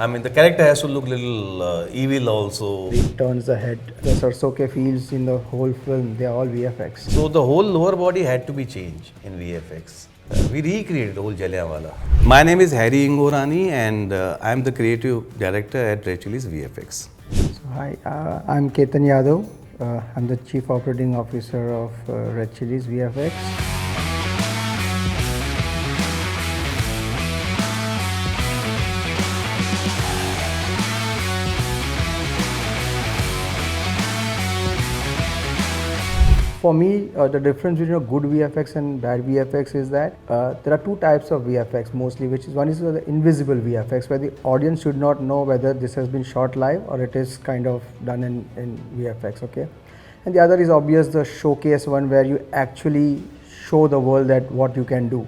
I mean, the character has to look little evil also. It turns the head. The sarson ke fields in the whole film, they are all VFX. So the whole lower body had to be changed in VFX. We recreated the whole Jallianwala. My name is Harry Ingorani and I am the creative director at Red Chillies VFX. So, hi, I'm Ketan Yadav. I'm the Chief Operating Officer of Red Chillies VFX. For me, the difference between a good VFX and bad VFX is that there are two types of VFX mostly, which is one is the invisible VFX, where the audience should not know whether this has been shot live or it is kind of done in VFX, okay? And the other is obvious, the showcase one, where you actually show the world that what you can do.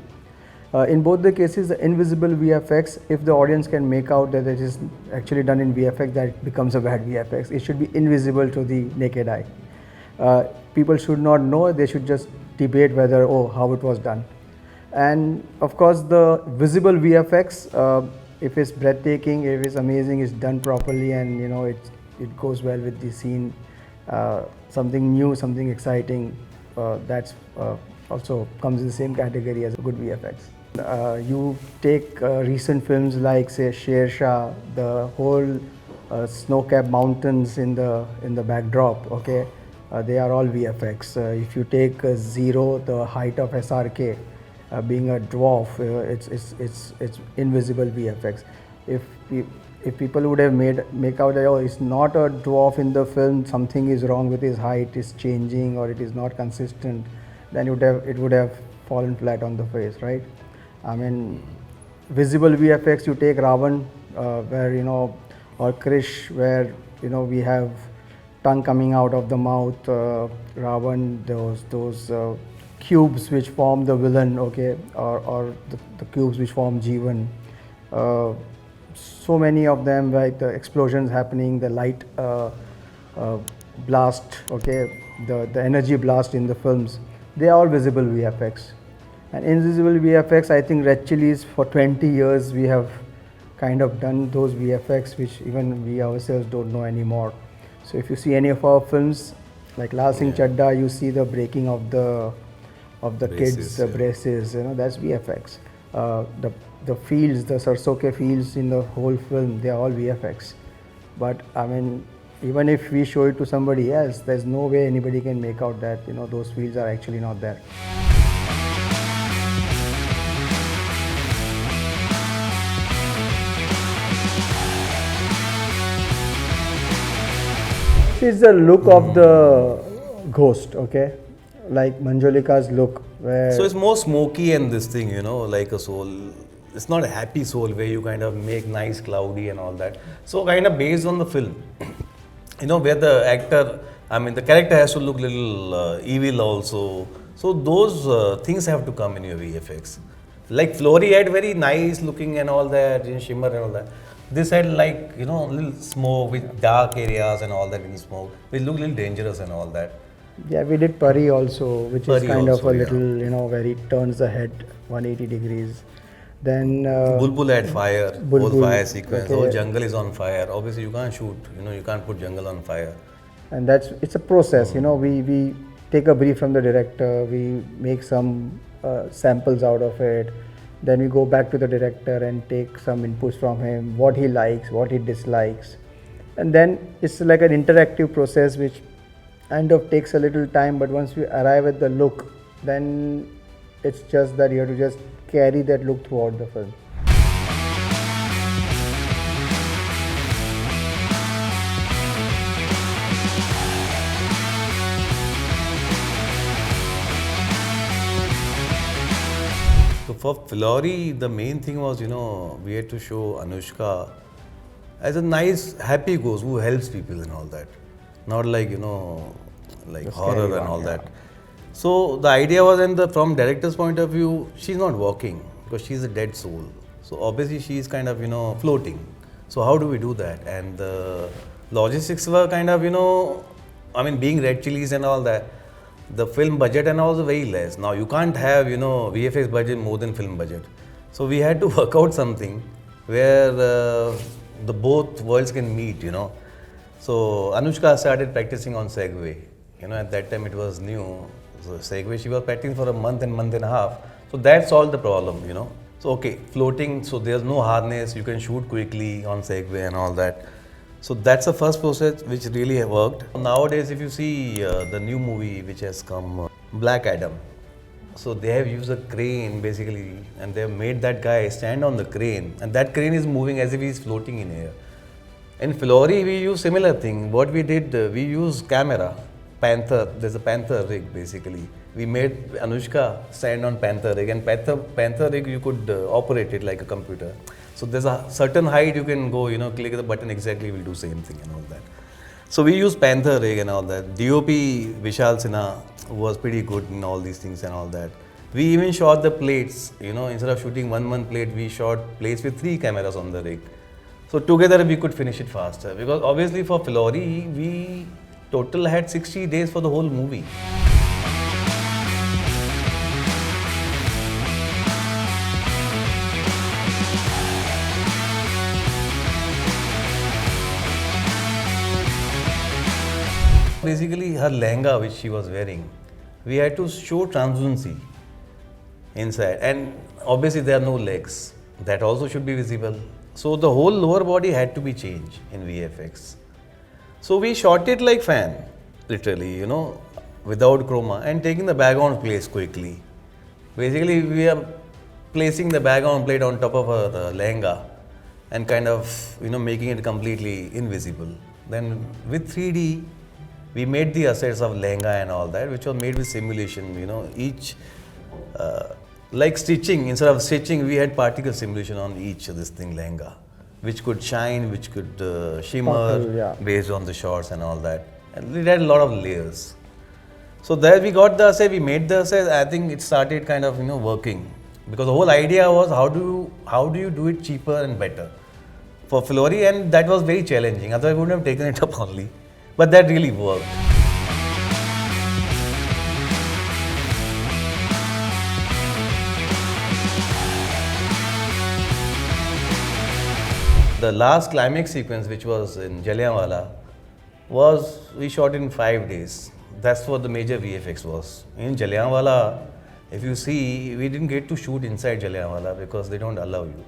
In both the cases, the invisible VFX, if the audience can make out that it is actually done in VFX, that becomes a bad VFX. It should be invisible to the naked eye. People should not know, they should just debate whether, how it was done. And of course, the visible VFX, if it's breathtaking, if it's amazing, it's done properly, and it goes well with the scene, something new, something exciting, that's also comes in the same category as a good VFX. You take recent films like, say, Sher Shah, the whole snow-capped mountains in the backdrop, okay? They are all VFX. If you take Zero, the height of SRK, being a dwarf, it's invisible VFX. If people would have make out that it's not a dwarf in the film, something is wrong with his height, is changing, or it is not consistent, then it would have fallen flat on the face, right? I mean, visible VFX. You take Raone, where or Krish, where we have tongue coming out of the mouth, Ravan, those cubes which form the villain, okay, or the cubes which form Jeevan. So many of them, like the explosions happening, the light blast, okay, the energy blast in the films, they are all visible VFX. And invisible VFX, I think Red Chillies for 20 years we have kind of done those VFX which even we ourselves don't know anymore. So if you see any of our films, like Lal Singh Chadda, you see the breaking of the braces, kids' braces. That's VFX. The fields, the sarson ke fields in the whole film, they are all VFX. But I mean, even if we show it to somebody else, there's no way anybody can make out that those fields are actually not there. It's the look of the ghost, okay? Like Manjolika's look. So it's more smoky and this thing, like a soul. It's not a happy soul where you kind of make nice cloudy and all that. So kind of based on the film, where the actor, the character has to look little evil also. So those things have to come in your VFX. Like Phillauri had very nice looking and all that, shimmer and all that. This had like, little smoke with dark areas and all that in smoke, which looked a little dangerous and all that. Yeah, we did Pari also, which is kind also, of a little, where it turns the head 180 degrees. Then Bhool Bhulaiyaa had fire, whole fire sequence, okay. whole jungle is on fire. Obviously you can't shoot, you can't put jungle on fire. And it's a process, we take a brief from the director, we make some samples out of it. Then we go back to the director and take some inputs from him, what he likes, what he dislikes. And then it's like an interactive process which kind of takes a little time, but once we arrive at the look, then it's just that you have to just carry that look throughout the film. So for Phillauri, the main thing was, we had to show Anushka as a nice, happy ghost who helps people and all that. Not like, like the horror and all that. So the idea was, from director's point of view, she's not walking because she's a dead soul. So obviously she's kind of, floating. So how do we do that? And the logistics were kind of, being Red Chillies and all that. The film budget and all was very less. Now you can't have, VFX budget more than film budget. So we had to work out something where the both worlds can meet, you know. So Anushka started practicing on Segway. You know, at that time it was new. So Segway, she was practicing for a month and a half. So that solved the problem, you know. So okay, floating, so there's no harness, you can shoot quickly on Segway and all that. So that's the first process which really worked. Nowadays, if you see the new movie which has come, Black Adam. So they have used a crane basically, and they have made that guy stand on the crane, and that crane is moving as if he's floating in air. In Phillauri, we use similar thing. What we did, we used camera, Panther. There's a Panther rig basically. We made Anushka stand on Panther rig, and Panther rig you could operate it like a computer. So there's a certain height you can go, you know, click the button exactly, will do same thing and all that. So we use Panther rig and all that. DOP Vishal Sinha was pretty good in all these things and all that. We even shot the plates, you know, instead of shooting one plate, we shot plates with 3 cameras on the rig. So together we could finish it faster, because obviously for Phillauri, we total had 60 days for the whole movie. Basically, her lehenga which she was wearing, we had to show translucency inside, and obviously there are no legs. That also should be visible. So the whole lower body had to be changed in VFX. So we shot it like fan, literally, you know, without chroma, and taking the background place quickly. Basically, we are placing the background plate on top of the lehenga and kind of, you know, making it completely invisible. Then with 3D, we made the assets of lehenga and all that, which was made with simulation, you know, each, like stitching, instead of stitching, we had particle simulation on each of this thing, lehenga, which could shine, which could shimmer based on the shots and all that. And it had a lot of layers. So there we got the asset, we made the asset, I think it started kind of, you know, working. Because the whole idea was how do you do it cheaper and better for Phillauri, and that was very challenging, otherwise we wouldn't have taken it up only. But that really worked. The last climax sequence, which was in Jallianwala, we shot in 5 days. That's what the major VFX was. In Jallianwala, if you see, we didn't get to shoot inside Jallianwala because they don't allow you.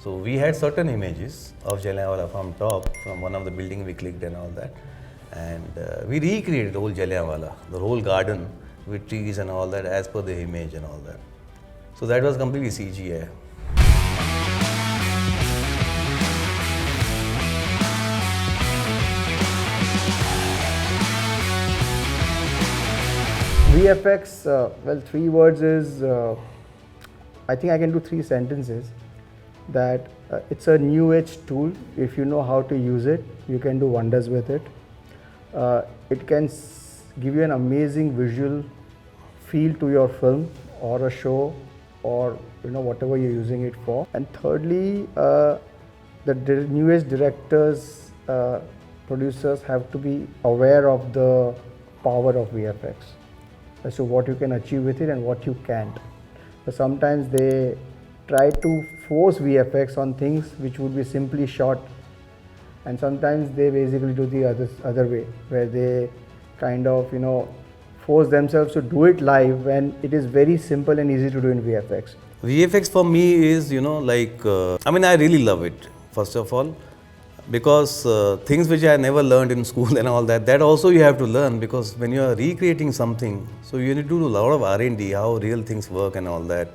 So we had certain images of Jallianwala from top, from one of the building we clicked and all that. And we recreated the whole Jallianwala, the whole garden with trees and all that as per the image and all that. So that was completely CGI. VFX, well, 3 words is, I think I can do 3 sentences. That it's a new age tool. If you know how to use it, you can do wonders with it. It can give you an amazing visual feel to your film or a show, or you know, whatever you're using it for. And thirdly, the new age directors, producers have to be aware of the power of VFX as to what you can achieve with it and what you can't. So sometimes they try to force VFX on things which would be simply shot, and sometimes they basically do the other way, where they kind of, you know, force themselves to do it live when it is very simple and easy to do in VFX. VFX for me is, you know, like, I mean, I really love it, first of all, because things which I never learned in school and all that, that also you have to learn, because when you are recreating something, so you need to do a lot of R&D, how real things work and all that.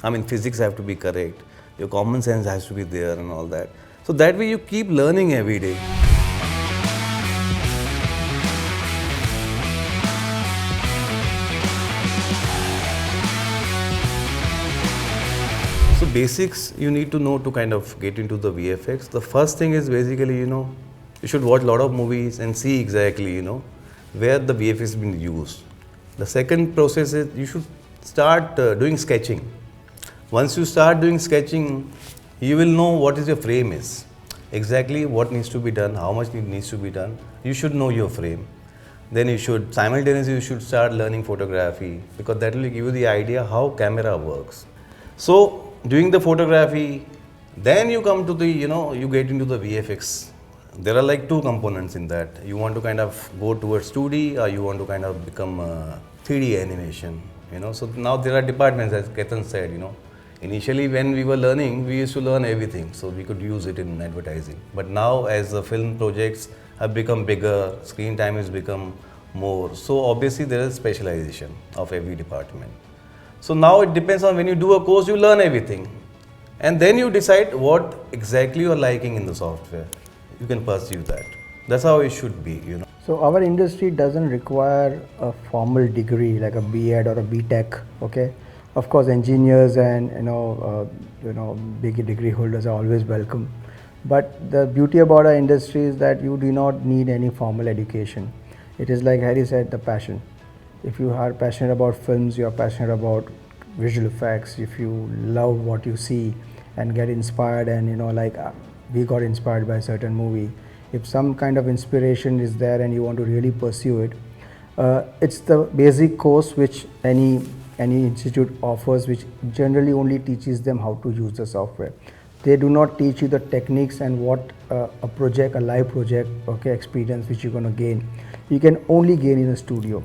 I mean, physics have to be correct, your common sense has to be there and all that. So that way you keep learning every day. So basics you need to know to kind of get into the VFX. The first thing is basically, you know, you should watch a lot of movies and see exactly, you know, where the VFX has been used. The second process is you should start doing sketching. Once you start doing sketching, you will know what is your frame is. Exactly what needs to be done, how much needs to be done. You should know your frame. Then you should simultaneously start learning photography, because that will give you the idea how camera works. So doing the photography, Then you come to the, you get into the VFX. There are like two components in that. You want to kind of go towards 2D or you want to kind of become 3D animation, So now there are departments, as Ketan said, Initially when we were learning, we used to learn everything, so we could use it in advertising. But now as the film projects have become bigger, screen time has become more, so obviously there is specialization of every department. So now it depends on when you do a course, you learn everything. And then you decide what exactly you are liking in the software. You can pursue that. That's how it should be, So our industry doesn't require a formal degree like a B.Ed or a B.Tech, okay? Of course, engineers and big degree holders are always welcome. But the beauty about our industry is that you do not need any formal education. It is like Harry said, the passion. If you are passionate about films, you are passionate about visual effects, if you love what you see and get inspired, and we got inspired by a certain movie, if some kind of inspiration is there and you want to really pursue it, it's the basic course which any institute offers, which generally only teaches them how to use the software. They do not teach you the techniques and what a live project, experience which you're going to gain. You can only gain in a studio.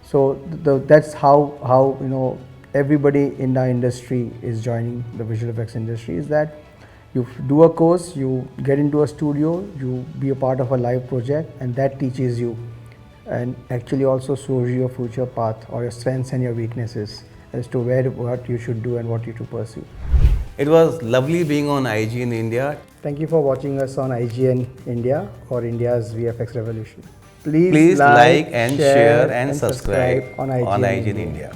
So that's how everybody in our industry is joining the visual effects industry, is that you do a course, you get into a studio, you be a part of a live project, and that teaches you and actually also shows you your future path or your strengths and your weaknesses as to what you should do and what you should pursue. It was lovely being on IGN India. Thank you for watching us on IGN India, or India's VFX Revolution. Please like and share and subscribe on IGN India.